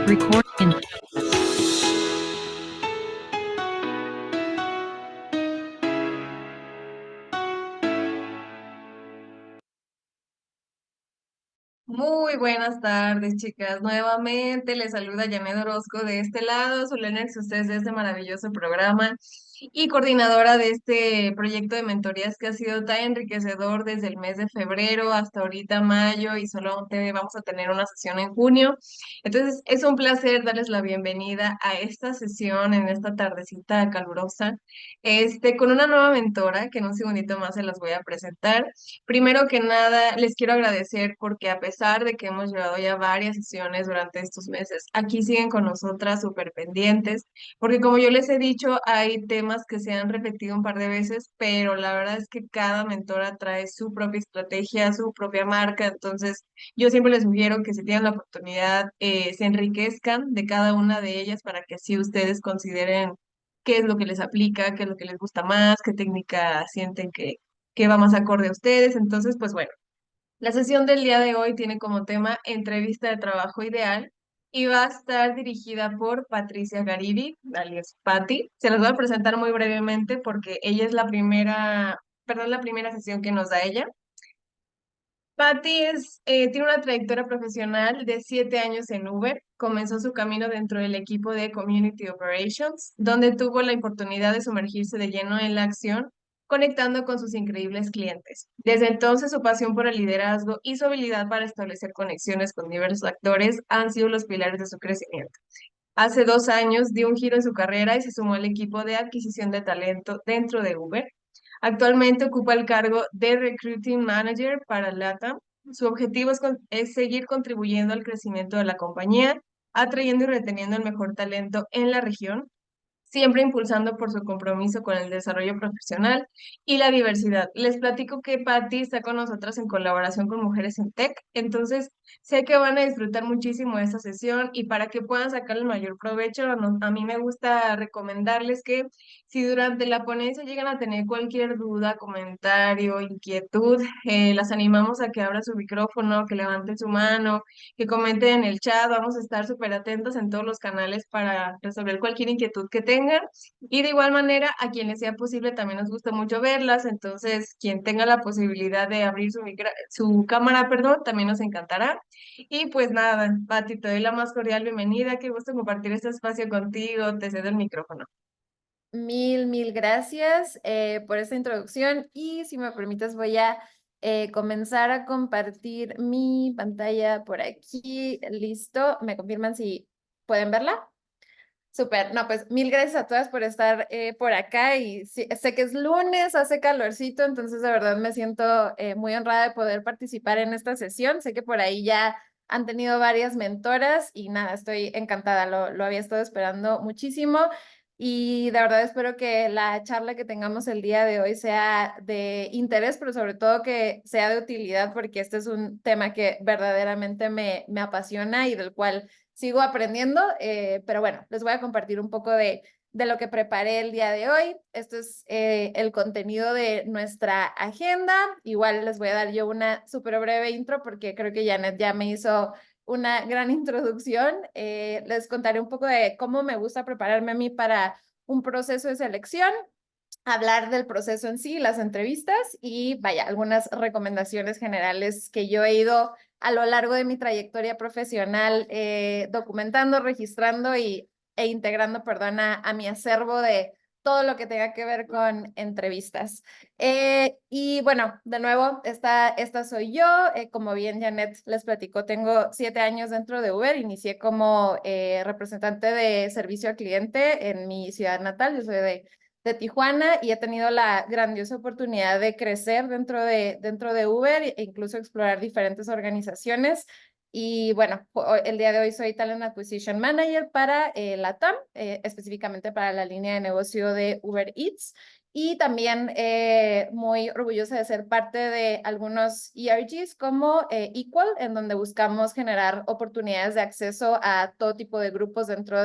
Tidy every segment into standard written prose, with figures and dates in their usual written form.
Record in Muy buenas tardes, chicas. Nuevamente les saluda Janet Orozco de este lado, Zulena ustedes de este maravilloso programa y coordinadora de este proyecto de mentorías que ha sido tan enriquecedor desde el mes de febrero hasta ahorita mayo y solamente vamos a tener una sesión en junio. Entonces, es un placer darles la bienvenida a esta sesión en esta tardecita calurosa, con una nueva mentora que en un segundito más se las voy a presentar. Primero que nada, les quiero agradecer porque a pesar de que hemos llevado ya varias sesiones durante estos meses, aquí siguen con nosotras súper pendientes, porque como yo les he dicho, hay temas que se han repetido un par de veces, pero la verdad es que cada mentora trae su propia estrategia, su propia marca, entonces yo siempre les sugiero que si tienen la oportunidad, se enriquezcan de cada una de ellas para que así ustedes consideren qué es lo que les aplica, qué es lo que les gusta más, qué técnica sienten que va más acorde a ustedes. Entonces, pues bueno, la sesión del día de hoy tiene como tema entrevista de trabajo ideal y va a estar dirigida por Patricia Garibi, alias Patti. Se las voy a presentar muy brevemente porque ella es la primera, perdón, la primera sesión que nos da ella. Patty tiene una trayectoria profesional de 7 años en Uber. Comenzó su camino dentro del equipo de Community Operations, donde tuvo la oportunidad de sumergirse de lleno en la acción, conectando con sus increíbles clientes. Desde entonces, su pasión por el liderazgo y su habilidad para establecer conexiones con diversos actores han sido los pilares de su crecimiento. Hace 2 años dio un giro en su carrera y se sumó al equipo de adquisición de talento dentro de Uber. Actualmente ocupa el cargo de Recruiting Manager para LATAM. Su objetivo es seguir contribuyendo al crecimiento de la compañía, atrayendo y reteniendo el mejor talento en la región, siempre impulsando por su compromiso con el desarrollo profesional y la diversidad. Les platico que Patty está con nosotras en colaboración con Mujeres en Tech, entonces sé que van a disfrutar muchísimo de esta sesión y para que puedan sacar el mayor provecho, a mí me gusta recomendarles que si durante la ponencia llegan a tener cualquier duda, comentario, inquietud, las animamos a que abran su micrófono, que levanten su mano, que comenten en el chat. Vamos a estar súper atentos en todos los canales para resolver cualquier inquietud que tengan. Y de igual manera, a quienes sea posible, también nos gusta mucho verlas. Entonces, quien tenga la posibilidad de abrir su cámara, perdón, también nos encantará. Y pues nada, Pati, te doy la más cordial bienvenida. Qué gusto compartir este espacio contigo. Te cedo el micrófono. Mil gracias por esta introducción y si me permites voy a comenzar a compartir mi pantalla por aquí. Listo, ¿me confirman si pueden verla? Súper, no, pues mil gracias a todas por estar por acá y sé que es lunes, hace calorcito, entonces de verdad me siento muy honrada de poder participar en esta sesión. Sé que por ahí ya han tenido varias mentoras y nada, estoy encantada, lo había estado esperando muchísimo y de verdad espero que la charla que tengamos el día de hoy sea de interés, pero sobre todo que sea de utilidad porque este es un tema que verdaderamente me apasiona y del cual sigo aprendiendo, pero bueno, les voy a compartir un poco de lo que preparé el día de hoy. Esto es el contenido de nuestra agenda. Igual les voy a dar yo una súper breve intro porque creo que Janet ya me hizo una gran introducción. Les contaré un poco de cómo me gusta prepararme a mí para un proceso de selección, hablar del proceso en sí, las entrevistas y vaya, algunas recomendaciones generales que yo he ido a lo largo de mi trayectoria profesional documentando, registrando e integrando, perdón, a mi acervo de todo lo que tenga que ver con entrevistas. Y bueno, de nuevo, esta soy yo. Como bien Janet les platicó, tengo 7 años dentro de Uber. Inicié como representante de servicio al cliente en mi ciudad natal. Yo soy de Tijuana y he tenido la grandiosa oportunidad de crecer dentro de Uber e incluso explorar diferentes organizaciones. Y bueno, el día de hoy soy Talent Acquisition Manager para la TAM, específicamente para la línea de negocio de Uber Eats. Y también muy orgullosa de ser parte de algunos ERGs como Equal, en donde buscamos generar oportunidades de acceso a todo tipo de grupos dentro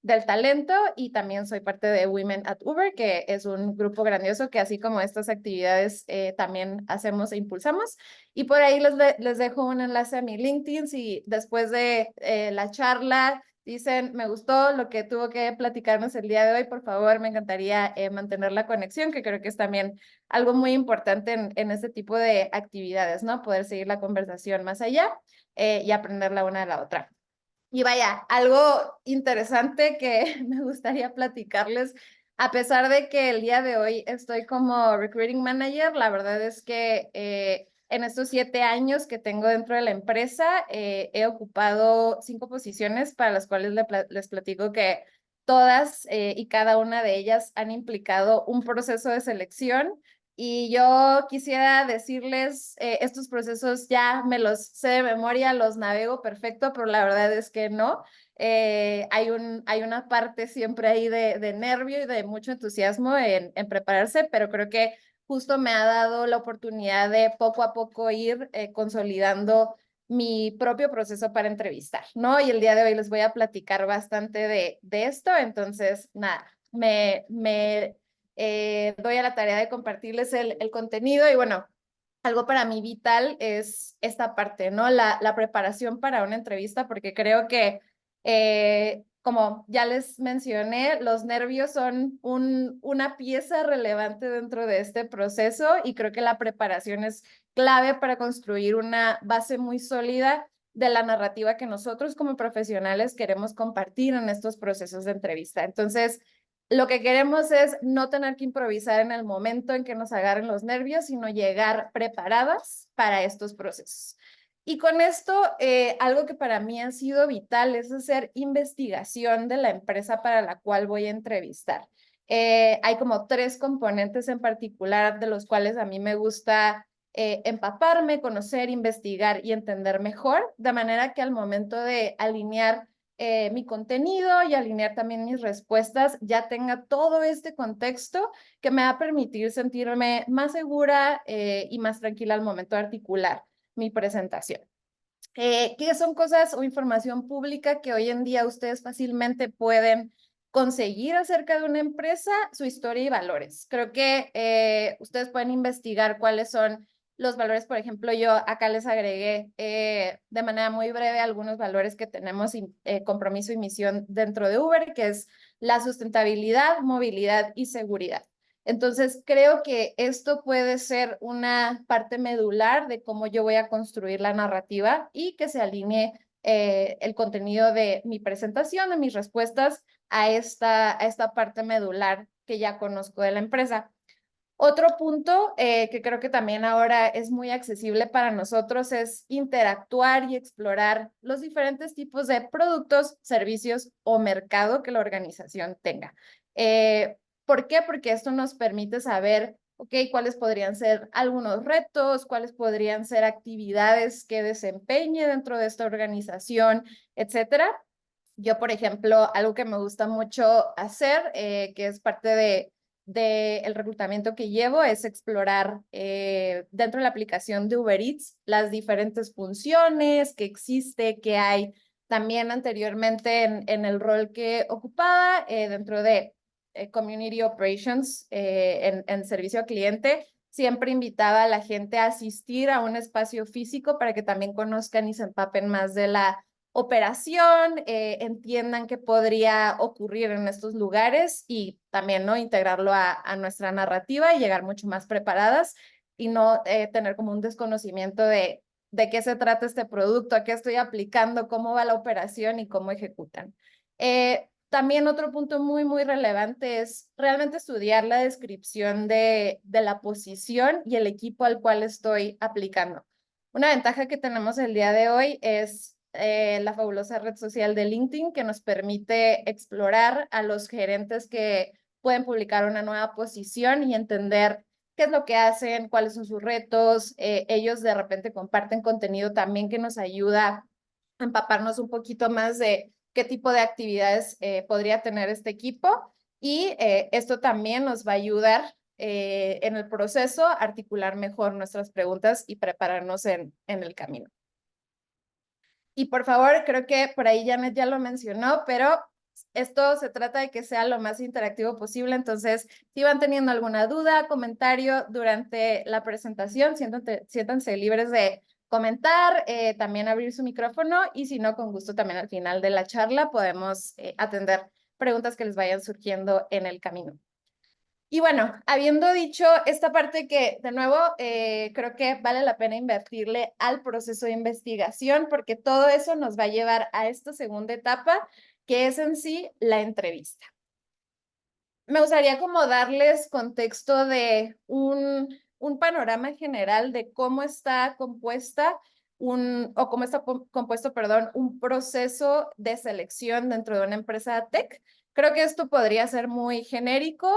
del talento y también soy parte de Women at Uber, que es un grupo grandioso que así como estas actividades también hacemos e impulsamos. Y por ahí les dejo un enlace a mi LinkedIn si después de la charla Dicen, me gustó lo que tuvo que platicarnos el día de hoy. Por favor, me encantaría mantener la conexión, que creo que es también algo muy importante en este tipo de actividades, ¿no? Poder seguir la conversación más allá y aprender la una de la otra. Y vaya, algo interesante que me gustaría platicarles, a pesar de que el día de hoy estoy como recruiting manager, la verdad es que en estos 7 años que tengo dentro de la empresa, he ocupado 5 posiciones para las cuales les platico que todas y cada una de ellas han implicado un proceso de selección. Y yo quisiera decirles, estos procesos ya me los sé de memoria, los navego perfecto, pero la verdad es que no. Hay una parte siempre ahí de nervio y de mucho entusiasmo en prepararse, pero creo que justo me ha dado la oportunidad de poco a poco ir consolidando mi propio proceso para entrevistar, ¿no? Y el día de hoy les voy a platicar bastante de esto, entonces, nada, doy a la tarea de compartirles el contenido y bueno, algo para mí vital es esta parte, ¿no? La preparación para una entrevista, porque creo que, como ya les mencioné, los nervios son una pieza relevante dentro de este proceso y creo que la preparación es clave para construir una base muy sólida de la narrativa que nosotros como profesionales queremos compartir en estos procesos de entrevista. Entonces, lo que queremos es no tener que improvisar en el momento en que nos agarren los nervios, sino llegar preparadas para estos procesos. Y con esto, algo que para mí ha sido vital es hacer investigación de la empresa para la cual voy a entrevistar. Hay como 3 componentes en particular de los cuales a mí me gusta empaparme, conocer, investigar y entender mejor, de manera que al momento de alinear mi contenido y alinear también mis respuestas, ya tenga todo este contexto que me va a permitir sentirme más segura y más tranquila al momento de articular mi presentación. ¿Qué son cosas o información pública que hoy en día ustedes fácilmente pueden conseguir acerca de una empresa? Su historia y valores. Creo que ustedes pueden investigar cuáles son los valores. Por ejemplo, yo acá les agregué de manera muy breve algunos valores que tenemos, compromiso y misión dentro de Uber, que es la sustentabilidad, movilidad y seguridad. Entonces, creo que esto puede ser una parte medular de cómo yo voy a construir la narrativa y que se alinee el contenido de mi presentación, de mis respuestas a esta parte medular que ya conozco de la empresa. Otro punto que creo que también ahora es muy accesible para nosotros es interactuar y explorar los diferentes tipos de productos, servicios o mercado que la organización tenga. ¿Por qué? Porque esto nos permite saber, ok, cuáles podrían ser algunos retos, cuáles podrían ser actividades que desempeñe dentro de esta organización, etcétera. Yo, por ejemplo, algo que me gusta mucho hacer, que es parte del reclutamiento que llevo, es explorar dentro de la aplicación de Uber Eats las diferentes funciones que existe, que hay también anteriormente en el rol que ocupaba dentro de Community Operations en servicio al cliente. Siempre invitaba a la gente a asistir a un espacio físico para que también conozcan y se empapen más de la operación, entiendan qué podría ocurrir en estos lugares y también, ¿no? Integrarlo a nuestra narrativa y llegar mucho más preparadas y no tener como un desconocimiento de qué se trata este producto, a qué estoy aplicando, cómo va la operación y cómo ejecutan. También otro punto muy, muy relevante es realmente estudiar la descripción de la posición y el equipo al cual estoy aplicando. Una ventaja que tenemos el día de hoy es la fabulosa red social de LinkedIn que nos permite explorar a los gerentes que pueden publicar una nueva posición y entender qué es lo que hacen, cuáles son sus retos. Ellos de repente comparten contenido también que nos ayuda a empaparnos un poquito más de qué tipo de actividades podría tener este equipo y esto también nos va a ayudar en el proceso a articular mejor nuestras preguntas y prepararnos en el camino. Y por favor, creo que por ahí Janet ya lo mencionó, pero esto se trata de que sea lo más interactivo posible. Entonces, si van teniendo alguna duda, comentario durante la presentación, siéntanse libres de comentar, también abrir su micrófono y si no, con gusto también al final de la charla podemos atender preguntas que les vayan surgiendo en el camino. Y bueno, habiendo dicho esta parte que, de nuevo, creo que vale la pena invertirle al proceso de investigación porque todo eso nos va a llevar a esta segunda etapa, que es en sí la entrevista. Me gustaría como darles contexto de un panorama general de cómo está compuesta o cómo está compuesto, perdón, un proceso de selección dentro de una empresa tech. Creo que esto podría ser muy genérico,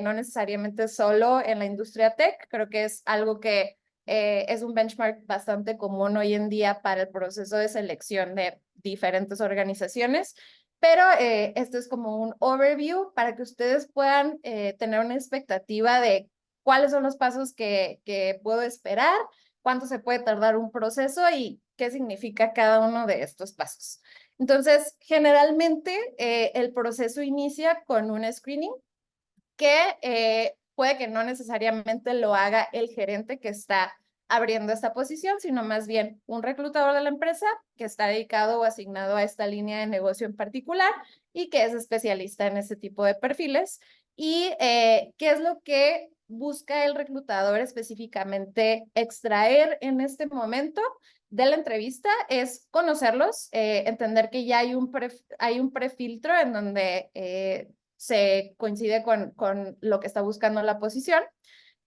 no necesariamente solo en la industria tech. Creo que es algo que es un benchmark bastante común hoy en día para el proceso de selección de diferentes organizaciones. Pero esto es como un overview para que ustedes puedan tener una expectativa de cuáles son los pasos que puedo esperar, cuánto se puede tardar un proceso y qué significa cada uno de estos pasos. Entonces, generalmente el proceso inicia con un screening que puede que no necesariamente lo haga el gerente que está abriendo esta posición, sino más bien un reclutador de la empresa que está dedicado o asignado a esta línea de negocio en particular y que es especialista en este tipo de perfiles. ¿Y qué es lo que busca el reclutador específicamente extraer en este momento de la entrevista? Es conocerlos, entender que ya hay un prefiltro en donde se coincide con lo que está buscando la posición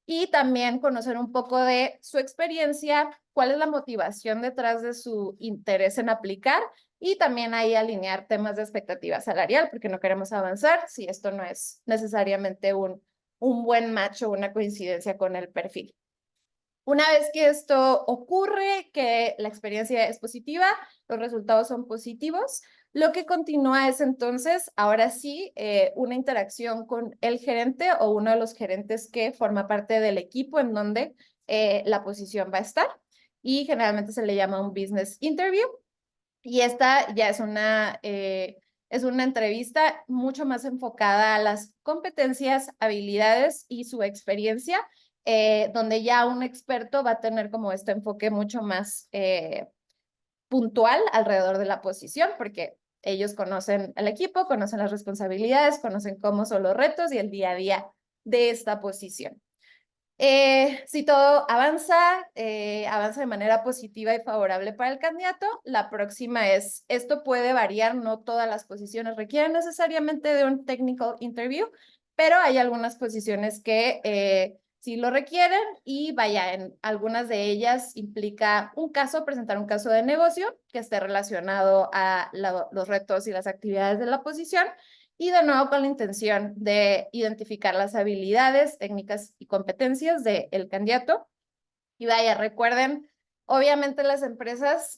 y también conocer un poco de su experiencia, cuál es la motivación detrás de su interés en aplicar y también ahí alinear temas de expectativa salarial porque no queremos avanzar si esto no es necesariamente un buen match o una coincidencia con el perfil. Una vez que esto ocurre, que la experiencia es positiva, los resultados son positivos, lo que continúa es entonces, ahora sí, una interacción con el gerente o uno de los gerentes que forma parte del equipo en donde la posición va a estar. Y generalmente se le llama un business interview. Y esta ya es una entrevista mucho más enfocada a las competencias, habilidades y su experiencia, donde ya un experto va a tener como este enfoque mucho más puntual alrededor de la posición, porque ellos conocen el equipo, conocen las responsabilidades, conocen cómo son los retos y el día a día de esta posición. Si todo avanza de manera positiva y favorable para el candidato, la próxima es, esto puede variar, no todas las posiciones requieren necesariamente de un technical interview, pero hay algunas posiciones que sí lo requieren y vaya, en algunas de ellas implica presentar un caso de negocio que esté relacionado a los retos y las actividades de la posición y de nuevo con la intención de identificar las habilidades, técnicas y competencias del candidato. Y vaya, recuerden, obviamente las empresas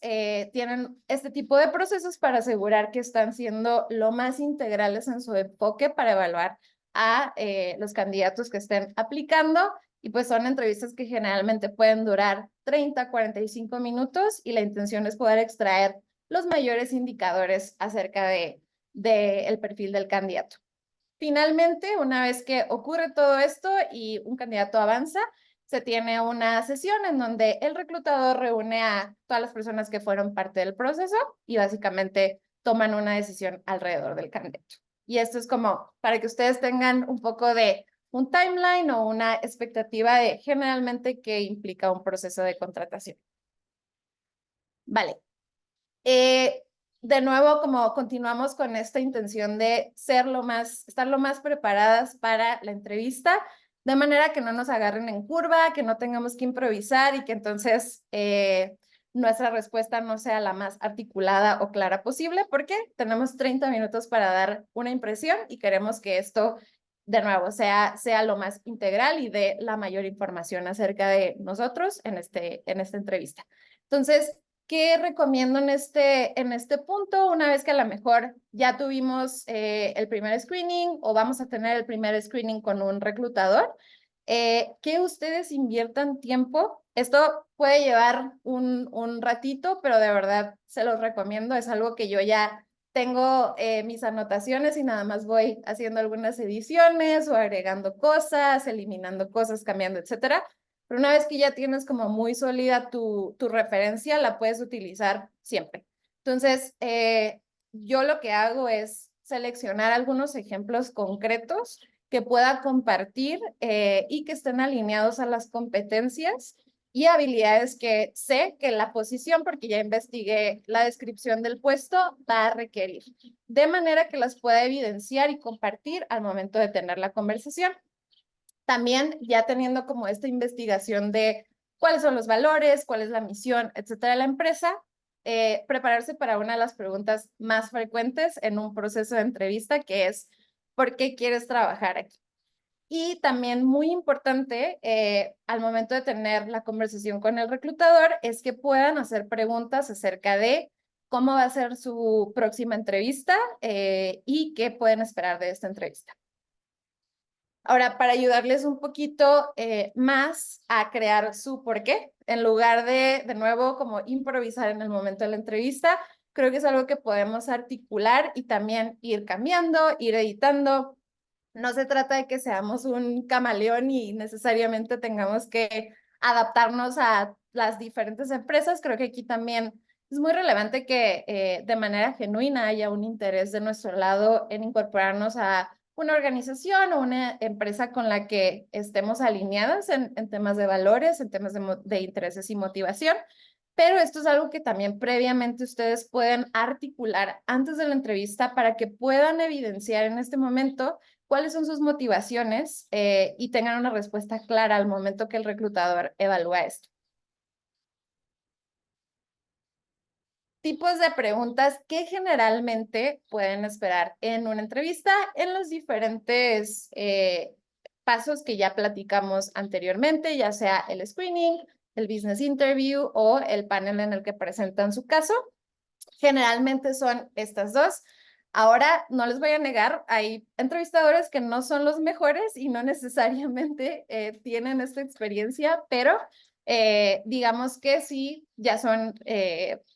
tienen este tipo de procesos para asegurar que están siendo lo más integrales en su enfoque para evaluar a los candidatos que estén aplicando. Y pues son entrevistas que generalmente pueden durar 30, 45 minutos y la intención es poder extraer los mayores indicadores acerca del perfil del candidato. Finalmente, una vez que ocurre todo esto y un candidato avanza, se tiene una sesión en donde el reclutador reúne a todas las personas que fueron parte del proceso y básicamente toman una decisión alrededor del candidato. Y esto es como para que ustedes tengan un poco de un timeline o una expectativa de generalmente qué implica un proceso de contratación. Vale. De nuevo, como continuamos con esta intención de estar lo más preparadas para la entrevista, de manera que no nos agarren en curva, que no tengamos que improvisar y que entonces nuestra respuesta no sea la más articulada o clara posible, porque tenemos 30 minutos para dar una impresión y queremos que esto, de nuevo, sea lo más integral y dé la mayor información acerca de nosotros en esta entrevista. Entonces, ¿qué recomiendo en este punto? Una vez que a lo mejor ya tuvimos el primer screening o vamos a tener el primer screening con un reclutador, que ustedes inviertan tiempo. Esto puede llevar un ratito, pero de verdad se los recomiendo. Es algo que yo ya tengo mis anotaciones y nada más voy haciendo algunas ediciones o agregando cosas, eliminando cosas, cambiando, etcétera. Pero una vez que ya tienes como muy sólida tu referencia, la puedes utilizar siempre. Entonces, yo lo que hago es seleccionar algunos ejemplos concretos que pueda compartir y que estén alineados a las competencias y habilidades que sé que la posición, porque ya investigué la descripción del puesto, va a requerir, de manera que las pueda evidenciar y compartir al momento de tener la conversación. También ya teniendo como esta investigación de cuáles son los valores, cuál es la misión, etcétera, de la empresa, prepararse para una de las preguntas más frecuentes en un proceso de entrevista, que es, ¿por qué quieres trabajar aquí? Y también muy importante al momento de tener la conversación con el reclutador es que puedan hacer preguntas acerca de cómo va a ser su próxima entrevista y qué pueden esperar de esta entrevista. Ahora, para ayudarles un poquito más a crear su por qué, en lugar de nuevo, como improvisar en el momento de la entrevista, creo que es algo que podemos articular y también ir cambiando, ir editando. No se trata de que seamos un camaleón y necesariamente tengamos que adaptarnos a las diferentes empresas. Creo que aquí también es muy relevante que de manera genuina haya un interés de nuestro lado en incorporarnos a una organización o una empresa con la que estemos alineadas en temas de valores, en temas de intereses y motivación. Pero esto es algo que también previamente ustedes pueden articular antes de la entrevista para que puedan evidenciar en este momento cuáles son sus motivaciones y tengan una respuesta clara al momento que el reclutador evalúa esto. Tipos de preguntas que generalmente pueden esperar en una entrevista en los diferentes pasos que ya platicamos anteriormente, ya sea el screening, el business interview o el panel en el que presentan su caso. Generalmente son estas dos. Ahora, no les voy a negar, hay entrevistadores que no son los mejores y no necesariamente tienen esta experiencia, pero digamos que sí, ya son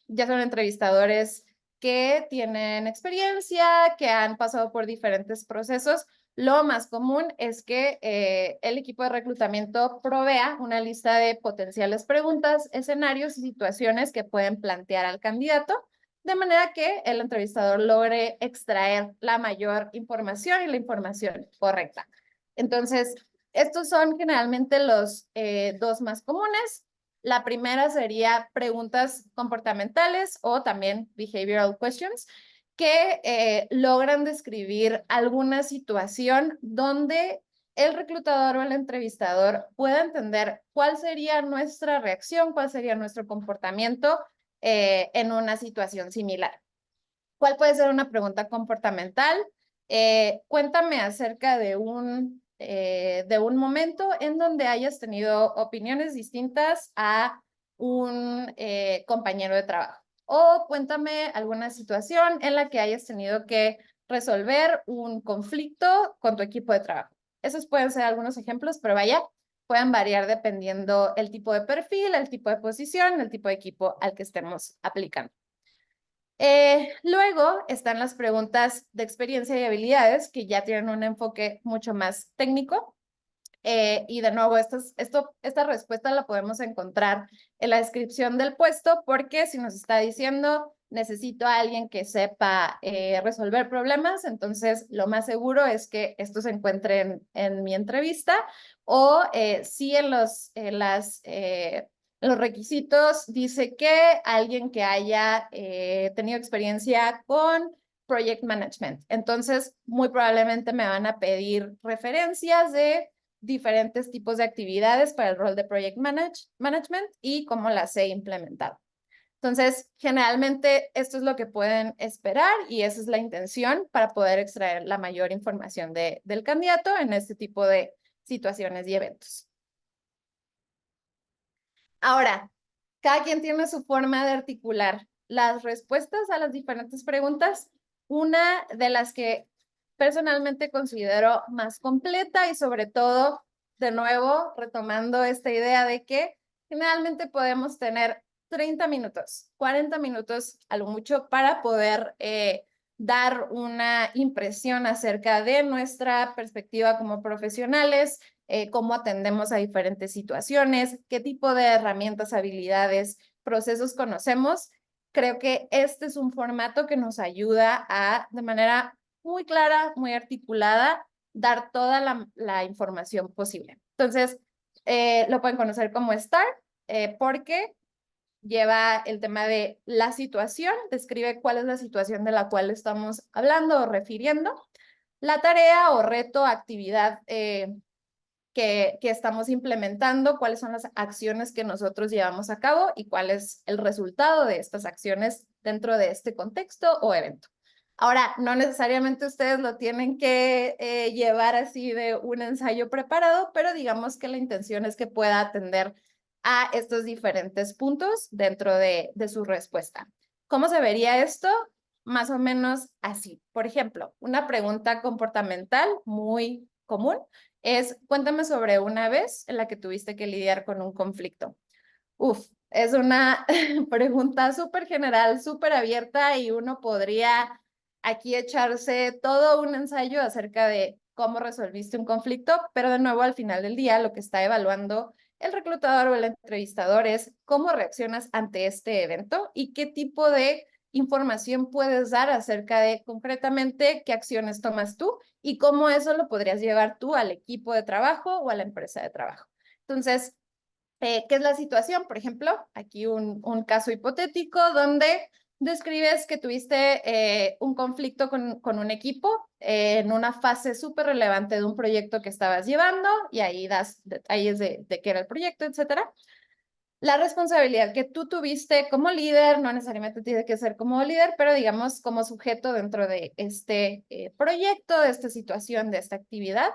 entrevistadores que tienen experiencia, que han pasado por diferentes procesos. Lo más común es que el equipo de reclutamiento provea una lista de potenciales preguntas, escenarios y situaciones que pueden plantear al candidato, de manera que el entrevistador logre extraer la mayor información y la información correcta. Entonces, estos son generalmente los dos más comunes. La primera sería preguntas comportamentales o también behavioral questions, que logran describir alguna situación donde el reclutador o el entrevistador pueda entender cuál sería nuestra reacción, cuál sería nuestro comportamiento en una situación similar. ¿Cuál puede ser una pregunta comportamental? Cuéntame acerca de un momento en donde hayas tenido opiniones distintas a un compañero de trabajo. O cuéntame alguna situación en la que hayas tenido que resolver un conflicto con tu equipo de trabajo. Esos pueden ser algunos ejemplos, pero vaya, pueden variar dependiendo el tipo de perfil, el tipo de posición, el tipo de equipo al que estemos aplicando. Luego están las preguntas de experiencia y habilidades que ya tienen un enfoque mucho más técnico. Y de nuevo, esta respuesta la podemos encontrar en la descripción del puesto porque si nos está diciendo necesito a alguien que sepa resolver problemas, entonces lo más seguro es que esto se encuentre en mi entrevista o si los requisitos dice que alguien que haya tenido experiencia con project management. Entonces, muy probablemente me van a pedir referencias de diferentes tipos de actividades para el rol de project management y cómo las he implementado. Entonces, generalmente esto es lo que pueden esperar y esa es la intención para poder extraer la mayor información del candidato en este tipo de situaciones y eventos. Ahora, cada quien tiene su forma de articular las respuestas a las diferentes preguntas. Una de las que personalmente considero más completa y sobre todo, de nuevo, retomando esta idea de que generalmente podemos tener 30 minutos, 40 minutos a lo mucho para poder dar una impresión acerca de nuestra perspectiva como profesionales, cómo atendemos a diferentes situaciones, qué tipo de herramientas, habilidades, procesos conocemos. Creo que este es un formato que nos ayuda a, de manera muy clara, muy articulada, dar toda la información posible. Entonces, lo pueden conocer como STAR, porque lleva el tema de la situación, describe cuál es la situación de la cual estamos hablando o refiriendo, la tarea o reto, actividad que estamos implementando, cuáles son las acciones que nosotros llevamos a cabo y cuál es el resultado de estas acciones dentro de este contexto o evento. Ahora, no necesariamente ustedes lo tienen que llevar así de un ensayo preparado, pero digamos que la intención es que pueda atender a estos diferentes puntos dentro de su respuesta. ¿Cómo se vería esto? Más o menos así. Por ejemplo, una pregunta comportamental muy común es, cuéntame sobre una vez en la que tuviste que lidiar con un conflicto. Uf, es una pregunta súper general, súper abierta y uno podría aquí echarse todo un ensayo acerca de cómo resolviste un conflicto, pero de nuevo al final del día lo que está evaluando el reclutador o el entrevistador es cómo reaccionas ante este evento y qué tipo de información puedes dar acerca de concretamente qué acciones tomas tú y cómo eso lo podrías llevar tú al equipo de trabajo o a la empresa de trabajo. Entonces, ¿qué es la situación? Por ejemplo, aquí un caso hipotético donde describes que tuviste un conflicto con un equipo en una fase súper relevante de un proyecto que estabas llevando y ahí das detalles de qué era el proyecto, etcétera. La responsabilidad que tú tuviste como líder, no necesariamente tiene que ser como líder, pero digamos como sujeto dentro de este proyecto, de esta situación, de esta actividad.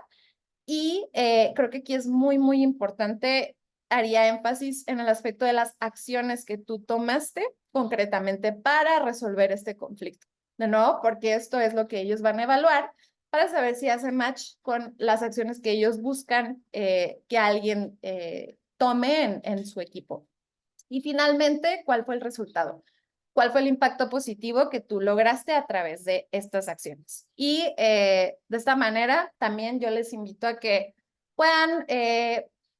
Y creo que aquí es muy, muy importante, haría énfasis en el aspecto de las acciones que tú tomaste concretamente para resolver este conflicto. De nuevo, porque esto es lo que ellos van a evaluar para saber si hace match con las acciones que ellos buscan que alguien tome en su equipo. Y finalmente, ¿cuál fue el resultado? ¿Cuál fue el impacto positivo que tú lograste a través de estas acciones? Y de esta manera, también yo les invito a que puedan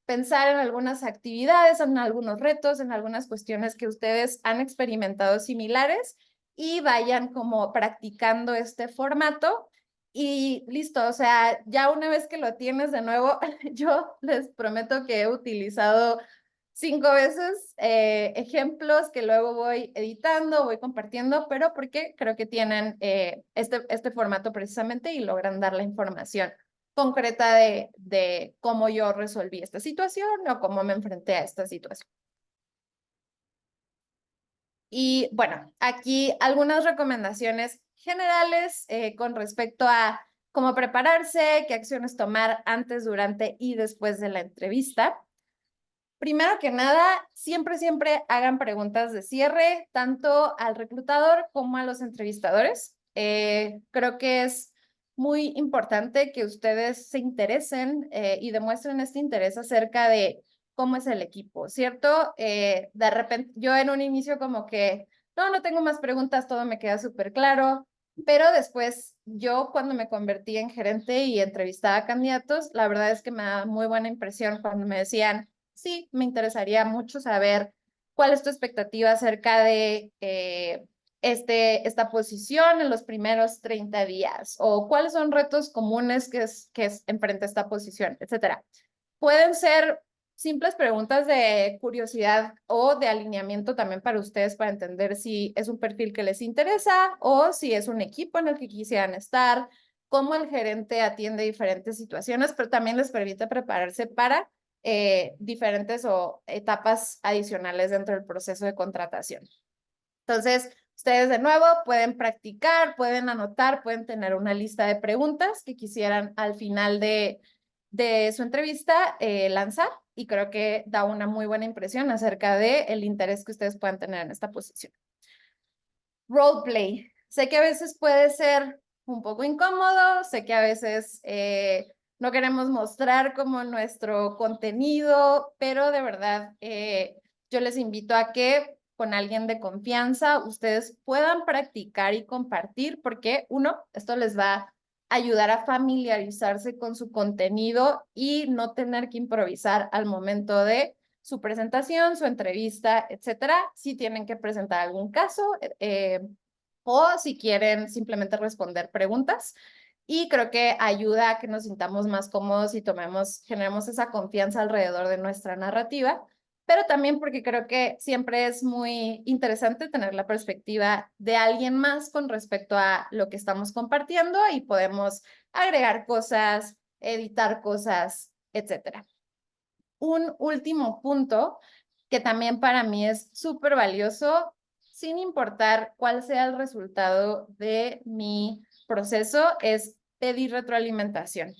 pensar en algunas actividades, en algunos retos, en algunas cuestiones que ustedes han experimentado similares y vayan como practicando este formato. Y listo, o sea, ya una vez que lo tienes de nuevo, yo les prometo que he utilizado 5 veces ejemplos que luego voy editando, voy compartiendo, pero porque creo que tienen este formato precisamente y logran dar la información concreta de cómo yo resolví esta situación o cómo me enfrenté a esta situación. Y bueno, aquí algunas recomendaciones generales con respecto a cómo prepararse, qué acciones tomar antes, durante y después de la entrevista. Primero que nada, siempre, siempre hagan preguntas de cierre, tanto al reclutador como a los entrevistadores. Creo que es muy importante que ustedes se interesen y demuestren este interés acerca de cómo es el equipo, ¿cierto? De repente, yo en un inicio como que, no tengo más preguntas, todo me queda súper claro, pero después yo cuando me convertí en gerente y entrevistaba candidatos, la verdad es que me da muy buena impresión cuando me decían, sí, me interesaría mucho saber cuál es tu expectativa acerca de esta posición en los primeros 30 días o cuáles son retos comunes que enfrenta esta posición, etcétera. Pueden ser simples preguntas de curiosidad o de alineamiento también para ustedes para entender si es un perfil que les interesa o si es un equipo en el que quisieran estar, cómo el gerente atiende diferentes situaciones, pero también les permite prepararse para diferentes o etapas adicionales dentro del proceso de contratación. Entonces, ustedes de nuevo pueden practicar, pueden anotar, pueden tener una lista de preguntas que quisieran al final de su entrevista lanzar y creo que da una muy buena impresión acerca del interés que ustedes puedan tener en esta posición. Roleplay. Sé que a veces puede ser un poco incómodo, sé que a veces no queremos mostrar como nuestro contenido, pero de verdad yo les invito a que con alguien de confianza ustedes puedan practicar y compartir porque uno, esto les va ayudar a familiarizarse con su contenido y no tener que improvisar al momento de su presentación, su entrevista, etcétera. Si tienen que presentar algún caso o si quieren simplemente responder preguntas. Y creo que ayuda a que nos sintamos más cómodos y generemos esa confianza alrededor de nuestra narrativa, pero también porque creo que siempre es muy interesante tener la perspectiva de alguien más con respecto a lo que estamos compartiendo y podemos agregar cosas, editar cosas, etcétera. Un último punto que también para mí es súper valioso, sin importar cuál sea el resultado de mi proceso, es pedir retroalimentación.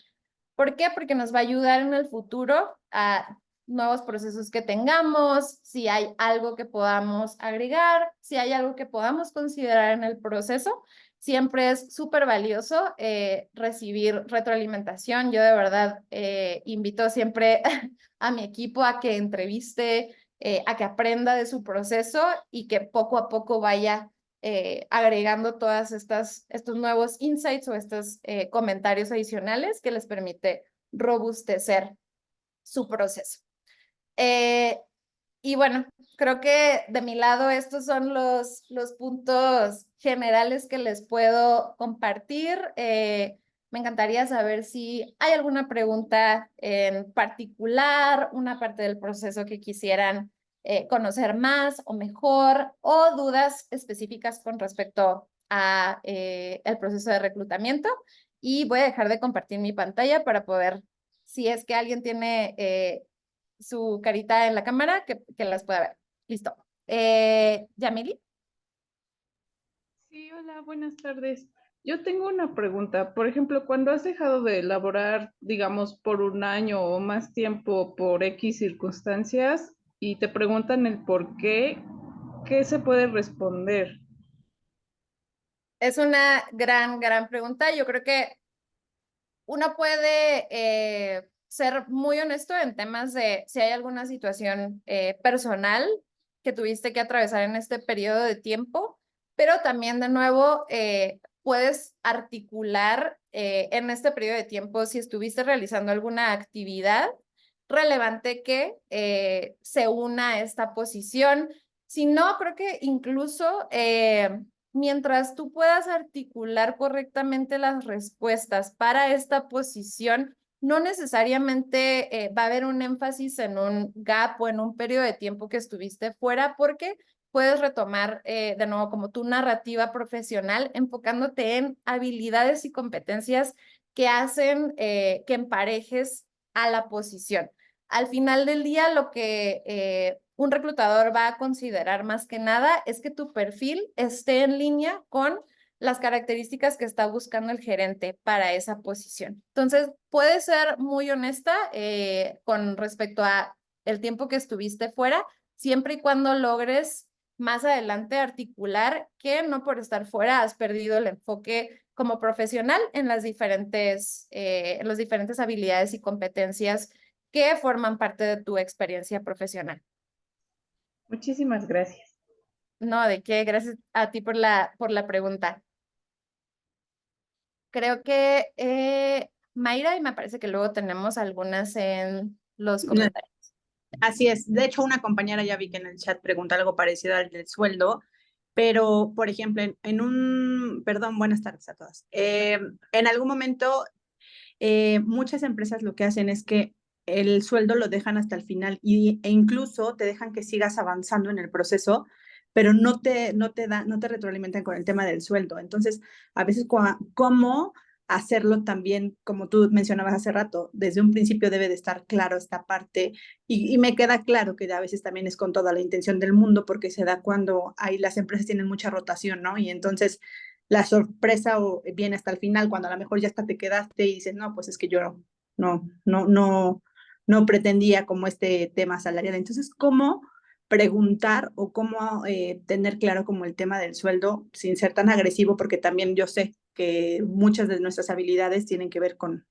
¿Por qué? Porque nos va a ayudar en el futuro a nuevos procesos que tengamos, si hay algo que podamos agregar, si hay algo que podamos considerar en el proceso. Siempre es súper valioso recibir retroalimentación. Yo de verdad invito siempre a mi equipo a que entreviste, a que aprenda de su proceso y que poco a poco vaya agregando estos nuevos insights o estos comentarios adicionales que les permite robustecer su proceso. Eh, y bueno, creo que de mi lado estos son los puntos generales que les puedo compartir. Me encantaría saber si hay alguna pregunta en particular, una parte del proceso que quisieran conocer más o mejor, o dudas específicas con respecto a el proceso de reclutamiento. Y voy a dejar de compartir mi pantalla para poder, si es que alguien tiene su carita en la cámara, que las pueda ver. Listo. Yamili. Sí, hola, buenas tardes. Yo tengo una pregunta. Por ejemplo, cuando has dejado de elaborar, digamos, por un año o más tiempo por X circunstancias y te preguntan el por qué, ¿qué se puede responder? Es una gran pregunta. Yo creo que uno puede ser muy honesto en temas de si hay alguna situación personal que tuviste que atravesar en este periodo de tiempo, pero también de nuevo puedes articular en este periodo de tiempo si estuviste realizando alguna actividad relevante que se una a esta posición. Si no, creo que incluso mientras tú puedas articular correctamente las respuestas para esta posición, no necesariamente va a haber un énfasis en un gap o en un periodo de tiempo que estuviste fuera, porque puedes retomar de nuevo como tu narrativa profesional, enfocándote en habilidades y competencias que hacen que emparejes a la posición. Al final del día, lo que un reclutador va a considerar más que nada es que tu perfil esté en línea con las características que está buscando el gerente para esa posición. Entonces, puedes ser muy honesta con respecto a el tiempo que estuviste fuera, siempre y cuando logres más adelante articular que no por estar fuera has perdido el enfoque como profesional en en las diferentes habilidades y competencias que forman parte de tu experiencia profesional. Muchísimas gracias. No, de qué, gracias a ti por por la pregunta. Creo que Mayra, y me parece que luego tenemos algunas en los comentarios. Así es. De hecho, una compañera ya vi que en el chat pregunta algo parecido al del sueldo, pero, por ejemplo, perdón, buenas tardes a todas. En algún momento, muchas empresas lo que hacen es que el sueldo lo dejan hasta el final e incluso te dejan que sigas avanzando en el proceso, pero no te retroalimentan con el tema del sueldo. Entonces, a veces, ¿cómo hacerlo también, como tú mencionabas hace rato? Desde un principio debe de estar claro esta parte y me queda claro que a veces también es con toda la intención del mundo porque se da cuando hay, las empresas tienen mucha rotación, ¿no? Y entonces la sorpresa viene hasta el final, cuando a lo mejor ya hasta te quedaste y dices, no, pues es que yo no, no, no, no pretendía como este tema salarial. Entonces, ¿cómo preguntar o cómo tener claro como el tema del sueldo sin ser tan agresivo? Porque también yo sé que muchas de nuestras habilidades tienen que ver con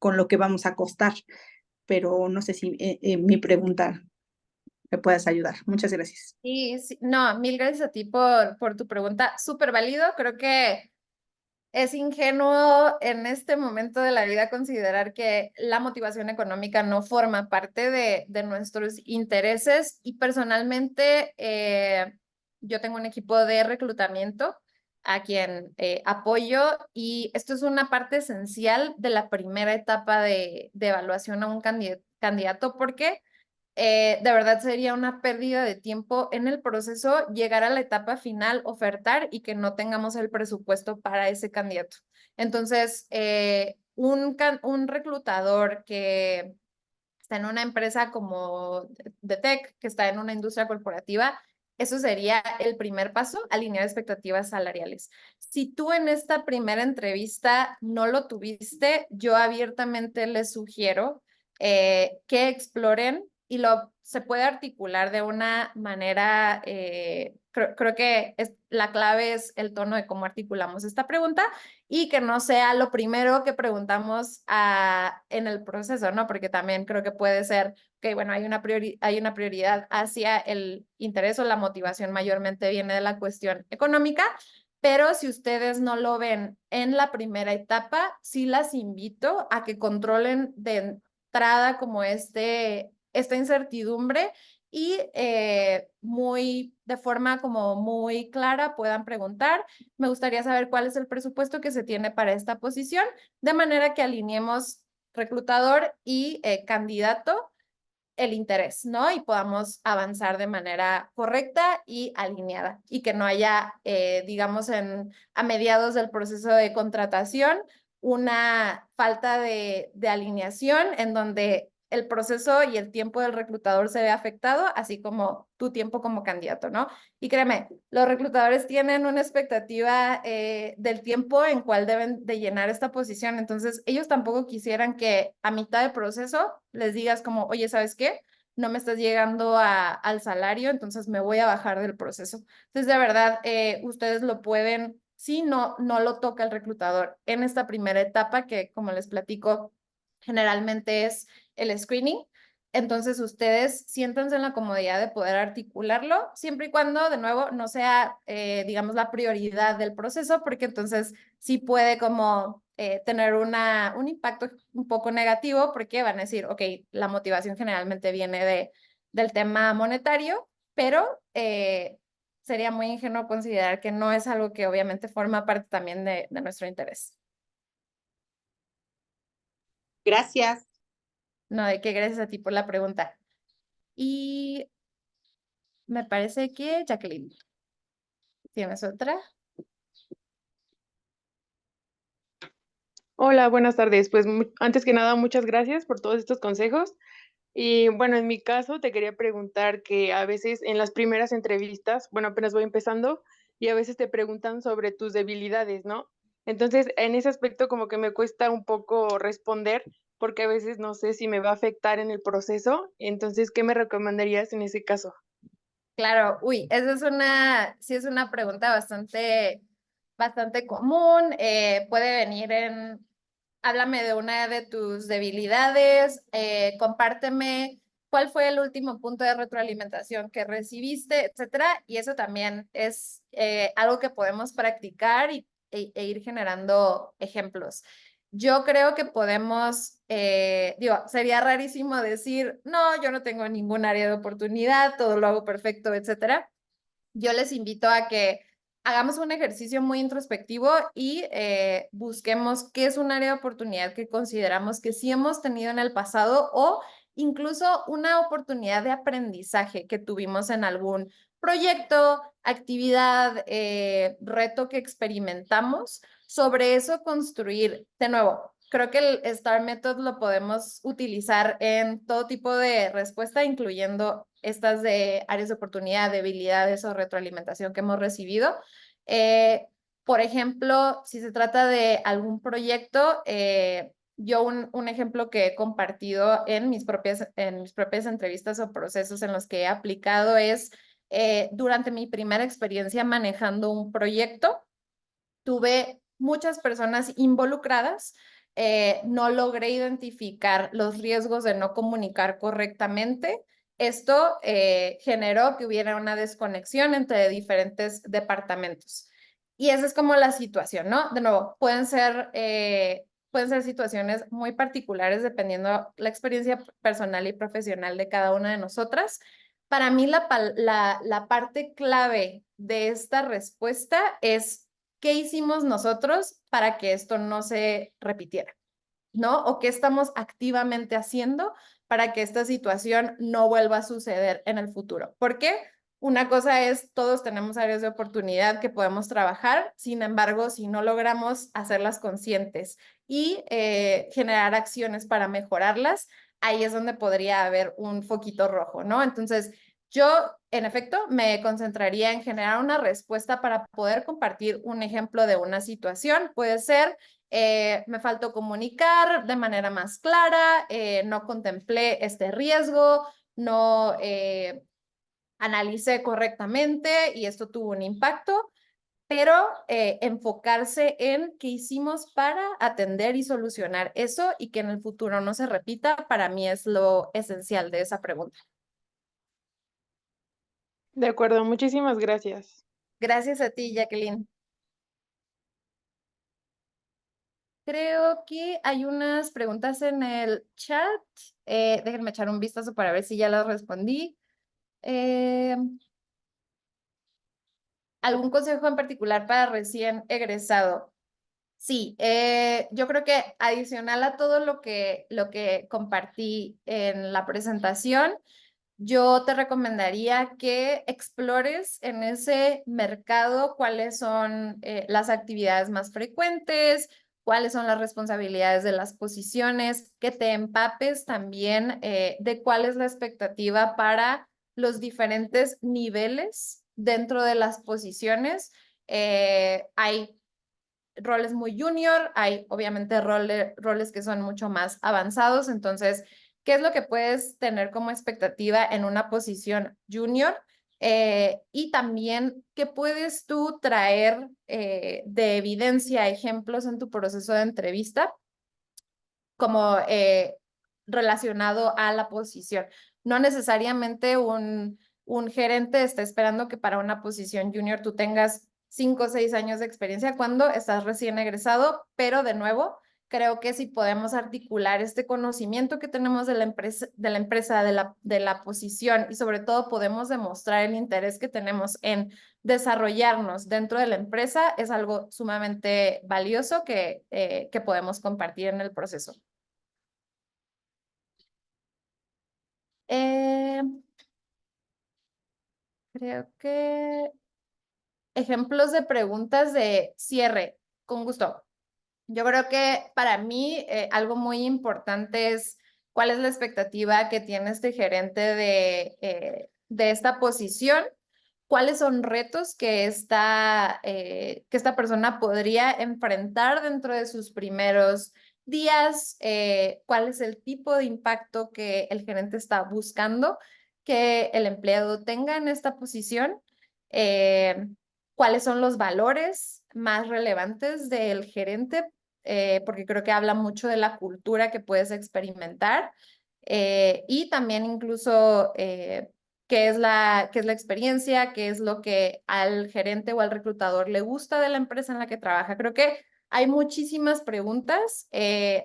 lo que vamos a costar, pero no sé si mi pregunta me puedas ayudar. Muchas gracias. Sí, sí, no, mil gracias a ti por tu pregunta. Súper válido. Creo que es ingenuo en este momento de la vida considerar que la motivación económica no forma parte de nuestros intereses y personalmente yo tengo un equipo de reclutamiento a quien apoyo y esto es una parte esencial de la primera etapa de evaluación a un candidato porque de verdad sería una pérdida de tiempo en el proceso llegar a la etapa final, ofertar y que no tengamos el presupuesto para ese candidato. Entonces, un reclutador que está en una empresa como de tech, que está en una industria corporativa, eso sería el primer paso, alinear expectativas salariales. Si tú en esta primera entrevista no lo tuviste, yo abiertamente les sugiero que exploren y se puede articular de una manera, creo que la clave es el tono de cómo articulamos esta pregunta y que no sea lo primero que preguntamos en el proceso, ¿no? Porque también creo que puede ser que, bueno, hay una prioridad hacia el interés o la motivación mayormente viene de la cuestión económica, pero si ustedes no lo ven en la primera etapa, sí las invito a que controlen de entrada como esta incertidumbre y de forma como muy clara puedan preguntar, me gustaría saber cuál es el presupuesto que se tiene para esta posición, de manera que alineemos reclutador y candidato el interés, ¿no? Y podamos avanzar de manera correcta y alineada y que no haya, digamos, a mediados del proceso de contratación, una falta de alineación en donde el proceso y el tiempo del reclutador se ve afectado, así como tu tiempo como candidato, ¿no? Y créeme, los reclutadores tienen una expectativa del tiempo en cual deben de llenar esta posición, entonces ellos tampoco quisieran que a mitad del proceso les digas como, oye, ¿sabes qué? No me estás llegando al salario, entonces me voy a bajar del proceso. Entonces, de verdad, ustedes lo pueden, si no lo toca el reclutador en esta primera etapa, que como les platico, generalmente es el screening. Entonces, ustedes siéntanse en la comodidad de poder articularlo, siempre y cuando, de nuevo, no sea, digamos, la prioridad del proceso, porque entonces sí puede como tener un impacto un poco negativo, porque van a decir, ok, la motivación generalmente viene del tema monetario, pero sería muy ingenuo considerar que no es algo que obviamente forma parte también de nuestro interés. Gracias. No, de qué, gracias a ti por la pregunta. Y me parece que Jacqueline, ¿tienes otra? Hola, buenas tardes. Pues antes que nada, muchas gracias por todos estos consejos. Y bueno, en mi caso te quería preguntar que a veces en las primeras entrevistas, bueno, apenas voy empezando y a veces te preguntan sobre tus debilidades, ¿no? Entonces, en ese aspecto como que me cuesta un poco responder porque a veces no sé si me va a afectar en el proceso. Entonces, ¿qué me recomendarías en ese caso? Claro, uy, esa sí es una pregunta bastante común. Puede venir háblame de una de tus debilidades, compárteme cuál fue el último punto de retroalimentación que recibiste, etcétera. Y eso también es algo que podemos practicar e ir generando ejemplos. Yo creo que podemos, sería rarísimo decir, no, yo no tengo ningún área de oportunidad, todo lo hago perfecto, etcétera. Yo les invito a que hagamos un ejercicio muy introspectivo y busquemos qué es un área de oportunidad que consideramos que sí hemos tenido en el pasado o incluso una oportunidad de aprendizaje que tuvimos en algún proyecto, actividad, reto que experimentamos. Sobre eso construir, de nuevo, creo que el STAR Method lo podemos utilizar en todo tipo de respuesta, incluyendo estas de áreas de oportunidad, debilidades o retroalimentación que hemos recibido. Por ejemplo, si se trata de algún proyecto, yo un ejemplo que he compartido en mis propias entrevistas o procesos en los que he aplicado es durante mi primera experiencia manejando un proyecto, tuve muchas personas involucradas, no logré identificar los riesgos de no comunicar correctamente. Esto generó que hubiera una desconexión entre diferentes departamentos. Y esa es como la situación, ¿no? De nuevo, pueden ser situaciones muy particulares dependiendo la experiencia personal y profesional de cada una de nosotras. Para mí la parte clave de esta respuesta es qué hicimos nosotros para que esto no se repitiera, ¿no? O qué estamos activamente haciendo para que esta situación no vuelva a suceder en el futuro. ¿Por qué? Una cosa es, todos tenemos áreas de oportunidad que podemos trabajar, sin embargo, si no logramos hacerlas conscientes y generar acciones para mejorarlas, ahí es donde podría haber un foquito rojo, ¿no? Entonces, yo, en efecto, me concentraría en generar una respuesta para poder compartir un ejemplo de una situación. Puede ser me faltó comunicar de manera más clara, no contemplé este riesgo, no analicé correctamente y esto tuvo un impacto, pero enfocarse en qué hicimos para atender y solucionar eso y que en el futuro no se repita, para mí es lo esencial de esa pregunta. De acuerdo, muchísimas gracias. Gracias a ti, Jacqueline. Creo que hay unas preguntas en el chat. Déjenme echar un vistazo para ver si ya las respondí. ¿Algún consejo en particular para recién egresado? Sí, yo creo que adicional a todo lo que compartí en la presentación, yo te recomendaría que explores en ese mercado cuáles son las actividades más frecuentes, cuáles son las responsabilidades de las posiciones, que te empapes también de cuál es la expectativa para los diferentes niveles dentro de las posiciones. Hay roles muy junior, hay obviamente roles que son mucho más avanzados, entonces, ¿qué es lo que puedes tener como expectativa en una posición junior? Y también, ¿qué puedes tú traer de evidencia, ejemplos en tu proceso de entrevista como relacionado a la posición? No necesariamente un gerente está esperando que para una posición junior tú tengas 5 o 6 años de experiencia cuando estás recién egresado, pero de nuevo, creo que si podemos articular este conocimiento que tenemos de la empresa, de la posición y sobre todo podemos demostrar el interés que tenemos en desarrollarnos dentro de la empresa, es algo sumamente valioso que podemos compartir en el proceso. Creo que ejemplos de preguntas de cierre, con gusto. Yo creo que para mí algo muy importante es cuál es la expectativa que tiene este gerente de esta posición, cuáles son retos que esta persona podría enfrentar dentro de sus primeros días, cuál es el tipo de impacto que el gerente está buscando que el empleado tenga en esta posición, cuáles son los valores más relevantes del gerente, porque creo que habla mucho de la cultura que puedes experimentar y también incluso qué es la experiencia, qué es lo que al gerente o al reclutador le gusta de la empresa en la que trabaja. Creo que hay muchísimas preguntas.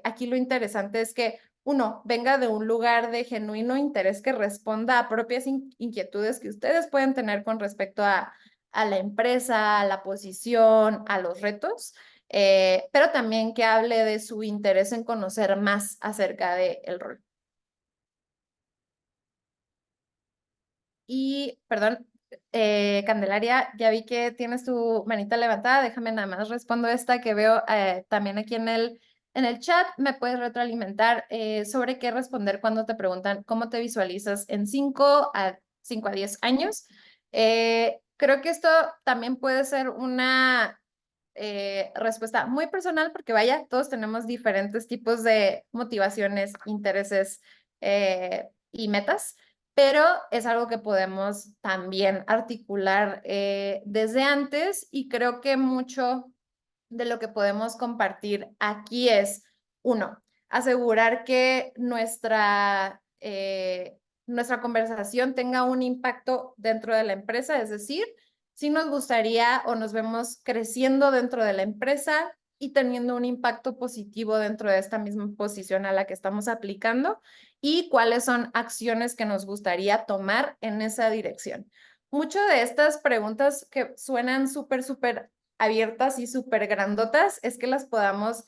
Aquí lo interesante es que uno venga de un lugar de genuino interés que responda a propias inquietudes que ustedes pueden tener con respecto a la empresa, a la posición, a los retos, pero también que hable de su interés en conocer más acerca del rol. Y, perdón, Candelaria, ya vi que tienes tu manita levantada, déjame nada más respondo esta que veo también aquí en el chat. Me puedes retroalimentar sobre qué responder cuando te preguntan cómo te visualizas en 5 a 10 años. Creo que esto también puede ser una respuesta muy personal porque vaya, todos tenemos diferentes tipos de motivaciones, intereses y metas, pero es algo que podemos también articular desde antes y creo que mucho de lo que podemos compartir aquí es, uno, asegurar que nuestra conversación tenga un impacto dentro de la empresa, es decir, sí nos gustaría o nos vemos creciendo dentro de la empresa y teniendo un impacto positivo dentro de esta misma posición a la que estamos aplicando y cuáles son acciones que nos gustaría tomar en esa dirección. Muchas de estas preguntas que suenan súper abiertas y súper grandotas es que las podamos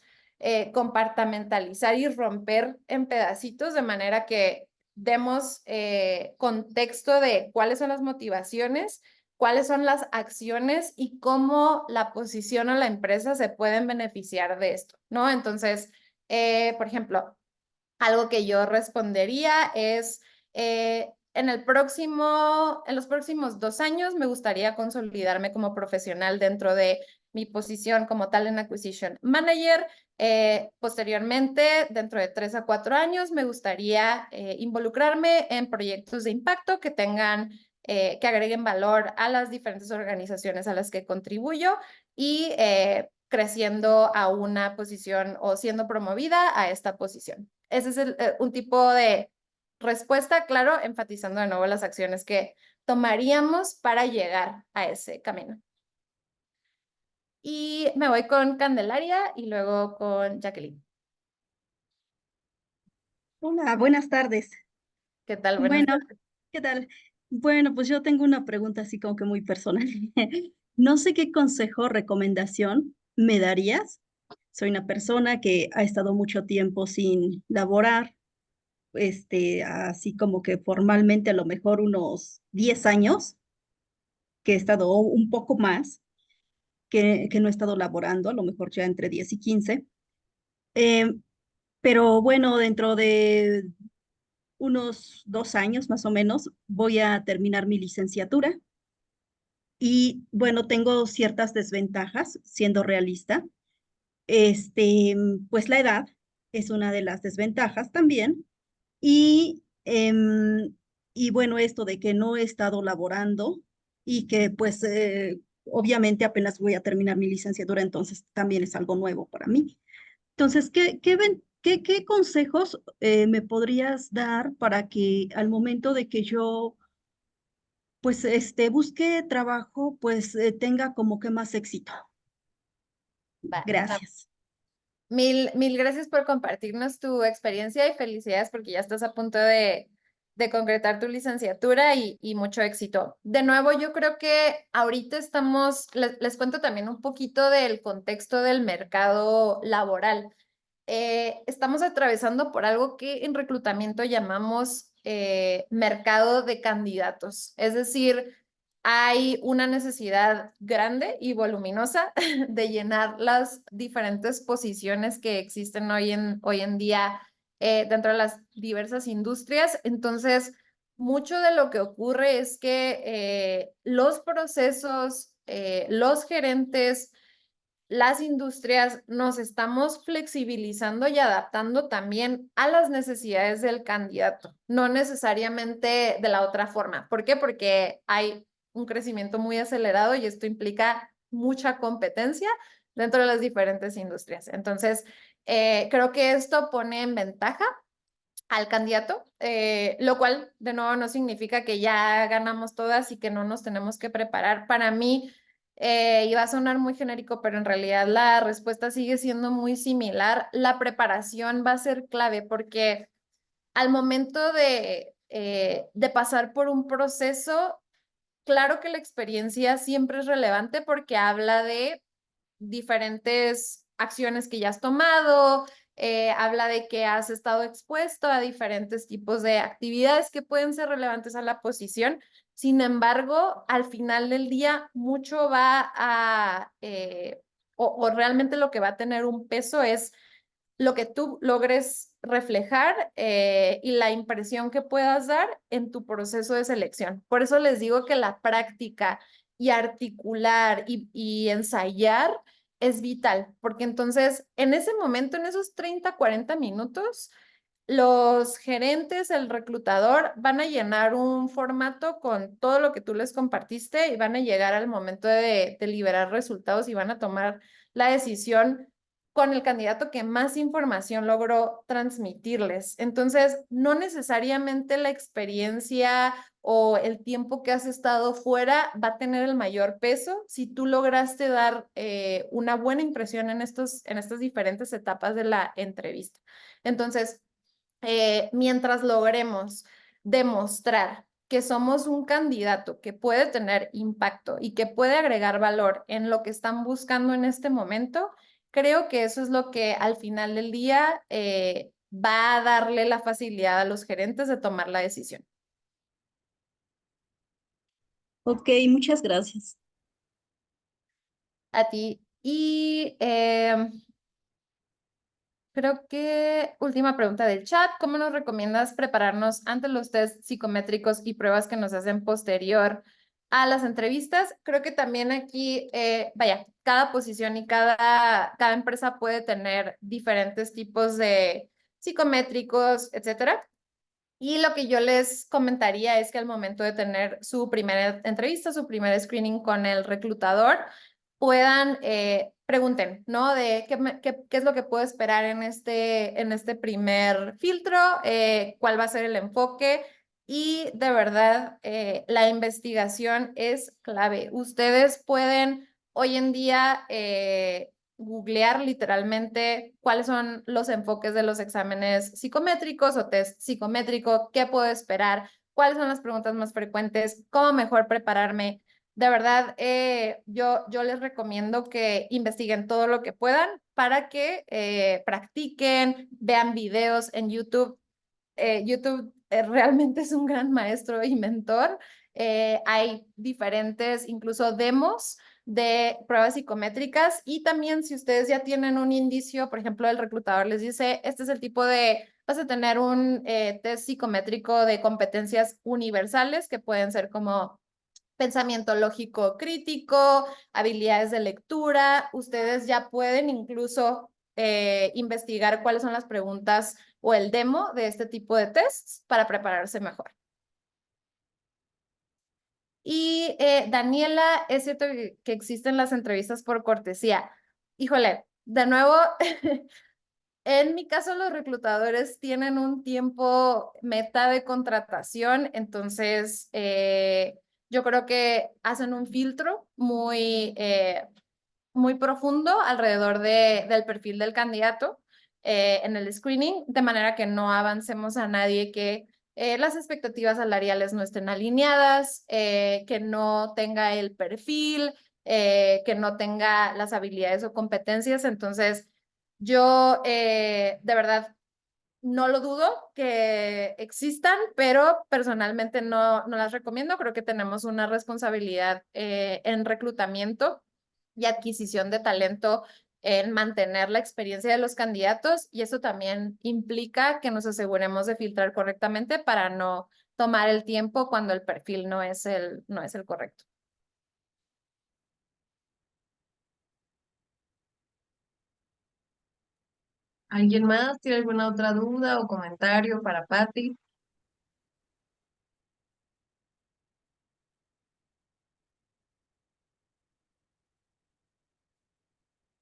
compartamentalizar y romper en pedacitos de manera que demos contexto de cuáles son las motivaciones, cuáles son las acciones y cómo la posición o la empresa se pueden beneficiar de esto, ¿no? Entonces, por ejemplo, algo que yo respondería es, en los próximos 2 años me gustaría consolidarme como profesional dentro de mi posición como Talent Acquisition Manager. Posteriormente, dentro de 3 a 4 años, me gustaría involucrarme en proyectos de impacto que tengan, que agreguen valor a las diferentes organizaciones a las que contribuyo y creciendo a una posición o siendo promovida a esta posición. Ese es un tipo de respuesta, claro, enfatizando de nuevo las acciones que tomaríamos para llegar a ese camino. Y me voy con Candelaria y luego con Jacqueline. Hola, buenas tardes. ¿Qué tal? Buenas Bueno, tardes. ¿qué tal? Bueno, pues yo tengo una pregunta así como que muy personal. No sé qué consejo o recomendación me darías. Soy una persona que ha estado mucho tiempo sin laborar, así como que formalmente a lo mejor unos 10 años, que he estado un poco más, que no he estado laborando, a lo mejor ya entre 10 y 15. Eh, pero bueno, dentro de unos 2 años más o menos, voy a terminar mi licenciatura y bueno, tengo ciertas desventajas, siendo realista. Pues la edad es una de las desventajas también y, y bueno, esto de que no he estado laborando y que pues obviamente apenas voy a terminar mi licenciatura, entonces también es algo nuevo para mí. Entonces, ¿qué consejos me podrías dar para que al momento de que yo, pues, busque trabajo, pues, tenga como que más éxito? Va. Gracias. Mil gracias por compartirnos tu experiencia y felicidades porque ya estás a punto de concretar tu licenciatura y mucho éxito. De nuevo, yo creo que ahorita les cuento también un poquito del contexto del mercado laboral. Estamos atravesando por algo que en reclutamiento llamamos mercado de candidatos. Es decir, hay una necesidad grande y voluminosa de llenar las diferentes posiciones que existen hoy en día dentro de las diversas industrias. Entonces, mucho de lo que ocurre es que los procesos, los gerentes, las industrias nos estamos flexibilizando y adaptando también a las necesidades del candidato, no necesariamente de la otra forma. ¿Por qué? Porque hay un crecimiento muy acelerado y esto implica mucha competencia dentro de las diferentes industrias. Entonces, creo que esto pone en ventaja al candidato, lo cual de nuevo no significa que ya ganamos todas y que no nos tenemos que preparar. Para mí, iba a sonar muy genérico, pero en realidad la respuesta sigue siendo muy similar. La preparación va a ser clave porque al momento de pasar por un proceso, claro que la experiencia siempre es relevante porque habla de diferentes acciones que ya has tomado, habla de que has estado expuesto a diferentes tipos de actividades que pueden ser relevantes a la posición. Sin embargo, al final del día, mucho va a, o realmente lo que va a tener un peso es lo que tú logres reflejar y la impresión que puedas dar en tu proceso de selección. Por eso les digo que la práctica y articular y ensayar es vital, porque entonces en ese momento, en esos 30, 40 minutos, los gerentes, el reclutador van a llenar un formato con todo lo que tú les compartiste y van a llegar al momento de liberar resultados y van a tomar la decisión con el candidato que más información logró transmitirles. Entonces, no necesariamente la experiencia o el tiempo que has estado fuera va a tener el mayor peso si tú lograste dar una buena impresión en estas diferentes etapas de la entrevista. Entonces, mientras logremos demostrar que somos un candidato que puede tener impacto y que puede agregar valor en lo que están buscando en este momento, creo que eso es lo que al final del día va a darle la facilidad a los gerentes de tomar la decisión. Ok, muchas gracias. A ti. Y creo que última pregunta del chat. ¿Cómo nos recomiendas prepararnos ante los test psicométricos y pruebas que nos hacen posterior a las entrevistas? Creo que también aquí, vaya, cada posición y cada empresa puede tener diferentes tipos de psicométricos, etcétera. Y lo que yo les comentaría es que al momento de tener su primera entrevista, su primer screening con el reclutador, puedan, pregunten, ¿no? De qué es lo que puedo esperar en este primer filtro, cuál va a ser el enfoque. Y de verdad, la investigación es clave. Ustedes pueden hoy en día googlear literalmente cuáles son los enfoques de los exámenes psicométricos o test psicométrico, qué puedo esperar, cuáles son las preguntas más frecuentes, cómo mejor prepararme. De verdad, yo les recomiendo que investiguen todo lo que puedan para que practiquen, vean videos en YouTube. YouTube realmente es un gran maestro y mentor. Hay diferentes, incluso demos de pruebas psicométricas y también si ustedes ya tienen un indicio, por ejemplo, el reclutador les dice, este es el tipo de, vas a tener un test psicométrico de competencias universales que pueden ser como pensamiento lógico crítico, habilidades de lectura. Ustedes ya pueden incluso investigar cuáles son las preguntas o el demo de este tipo de tests para prepararse mejor. Y Daniela, es cierto que existen las entrevistas por cortesía. Híjole, de nuevo, en mi caso los reclutadores tienen un tiempo meta de contratación, entonces yo creo que hacen un filtro muy profundo alrededor del perfil del candidato en el screening, de manera que no avancemos a nadie que las expectativas salariales no estén alineadas, que no tenga el perfil, que no tenga las habilidades o competencias. Entonces, yo de verdad no lo dudo que existan, pero personalmente no las recomiendo. Creo que tenemos una responsabilidad en reclutamiento y adquisición de talento en mantener la experiencia de los candidatos y eso también implica que nos aseguremos de filtrar correctamente para no tomar el tiempo cuando el perfil no es el correcto. ¿Alguien más tiene alguna otra duda o comentario para Patti?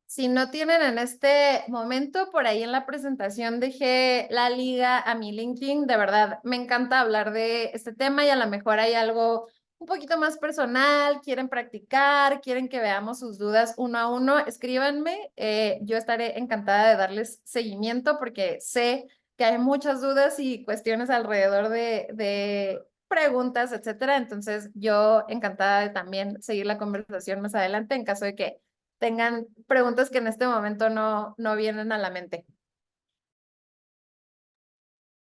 Si no tienen en este momento, por ahí en la presentación dejé la liga a mi LinkedIn. De verdad, me encanta hablar de este tema y a lo mejor hay algo un poquito más personal, quieren practicar, quieren que veamos sus dudas uno a uno, escríbanme. Yo estaré encantada de darles seguimiento porque sé que hay muchas dudas y cuestiones alrededor de preguntas, etcétera. Entonces, yo encantada de también seguir la conversación más adelante en caso de que tengan preguntas que en este momento no vienen a la mente.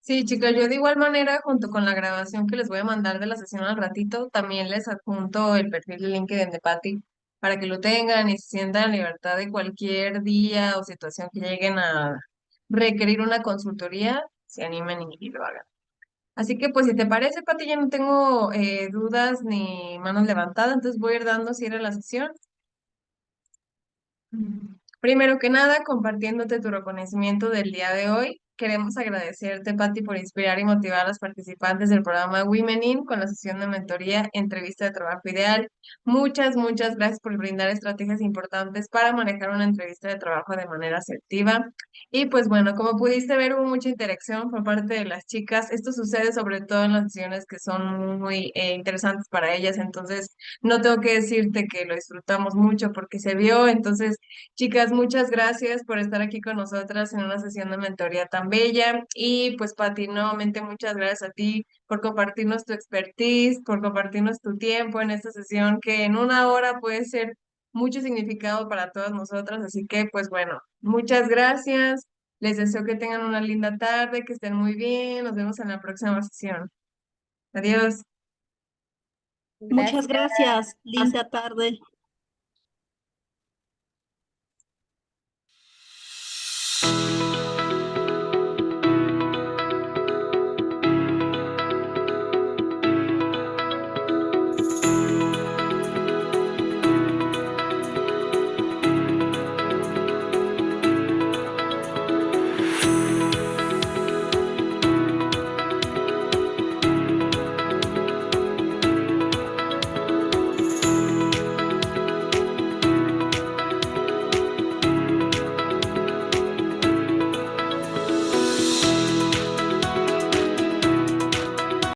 Sí, chicos, yo de igual manera, junto con la grabación que les voy a mandar de la sesión al ratito, también les adjunto el perfil de LinkedIn de Patty para que lo tengan y se sientan en libertad de cualquier día o situación que lleguen a requerir una consultoría, se animen y lo hagan. Así que, pues, si te parece, Pati, ya no tengo dudas ni manos levantadas, entonces voy a ir dando cierre a la sesión. Primero que nada, compartiéndote tu reconocimiento del día de hoy. queremos agradecerte, Patti, por inspirar y motivar a los participantes del programa Women In con la sesión de mentoría Entrevista de Trabajo Ideal. Muchas gracias por brindar estrategias importantes para manejar una entrevista de trabajo de manera asertiva. Y pues bueno, como pudiste ver, hubo mucha interacción por parte de las chicas. Esto sucede sobre todo en las sesiones que son muy interesantes para ellas. Entonces, no tengo que decirte que lo disfrutamos mucho porque se vio. Entonces, chicas, muchas gracias por estar aquí con nosotras en una sesión de mentoría tan bella. Y pues, Pati, nuevamente muchas gracias a ti por compartirnos tu expertise, por compartirnos tu tiempo en esta sesión que en una hora puede ser mucho significado para todas nosotras. Así que, pues bueno, muchas gracias. Les deseo que tengan una linda tarde, que estén muy bien. Nos vemos en la próxima sesión. Adiós. Muchas Gracias. gracias. Linda tarde.